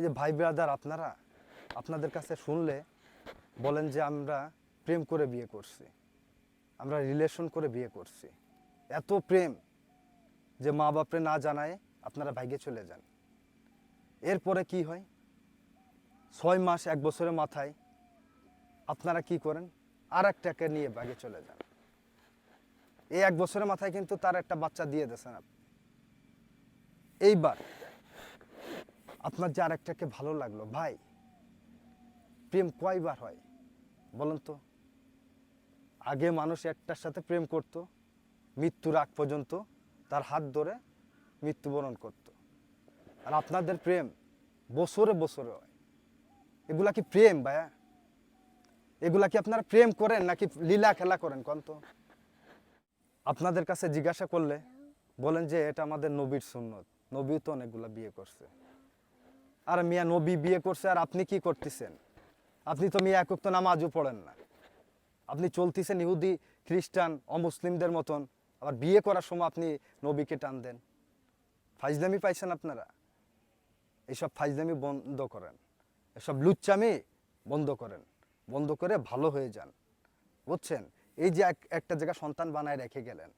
এই যে ভাই ব্রাদার আপনারা আপনাদের কাছে শুনলে বলেন যে আমরা প্রেম করে বিয়ে করছি, আমরা রিলেশন করে বিয়ে করছি। এত প্রেম যে মা বাপরে না জানায় আপনারা ভাইগে চলে যান। এরপরে কি হয়? 6 মাস 1 বছরের মাথায় আপনারা কি করেন? আর একটাকে নিয়ে ভাগে চলে যান। এই 1 বছরের মাথায় কিন্তু তার একটা বাচ্চা দিয়ে দিয়েছেন আপনি। এইবার আপনার যে আরেকটাকে ভালো লাগলো, ভাই প্রেম কয়বার হয় বলেন তো? আগে মানুষ একটার সাথে প্রেম করত, মৃত্যুর আগ পর্যন্ত তার হাত ধরে মৃত্যুবরণ করত। আর আপনাদের প্রেম বছরে বছরে হয়। এগুলা কি প্রেম ভাইয়া? এগুলা কি আপনারা প্রেম করেন নাকি লীলা খেলা করেন কোন তো? আপনাদের কাছে জিজ্ঞাসা করলে বলেন যে এটা আমাদের নবীর সুন্নত, নবী তো অনেকগুলা বিয়ে করছে। আর মিয়া নবী বিয়ে করছে আর আপনি কি করতেছেন? আপনি তো মিয়া একক তো নামাজও পড়েন না, আপনি চলতেছেন ইহুদি খ্রিস্টান অমুসলিমদের মতন, আবার বিয়ে করার সময় আপনি নবীকে টান দেন। ফাইজলামি পাইছেন আপনারা? এইসব ফাইজলামি বন্ধ করেন, এসব লুচ্চামি বন্ধ করেন, বন্ধ করে ভালো হয়ে যান, বুঝছেন? এই যে একটা জায়গা সন্তান বানায় রেখে গেলেন,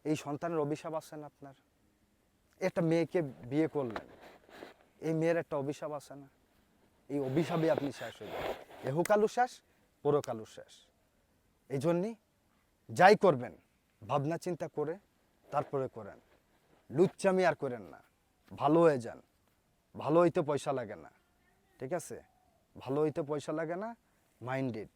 এই সন্তানের অভিশাপ আছেন আপনার। একটা মেয়েকে বিয়ে করলেন, এই মেয়ের একটা অভিশাপ আছে না? এই অভিশাপে আপনি শেষ হয়ে যাবেন, এহকালও শেষ পরকালও শেষ। এই জন্যই যাই করবেন ভাবনা চিন্তা করে তারপরে করেন, লুচ্চামি আর করেন না, ভালো হয়ে যান। ভালো হইতে পয়সা লাগে না, ঠিক আছে? ভালো হইতে পয়সা লাগে না, মাইন্ডেড।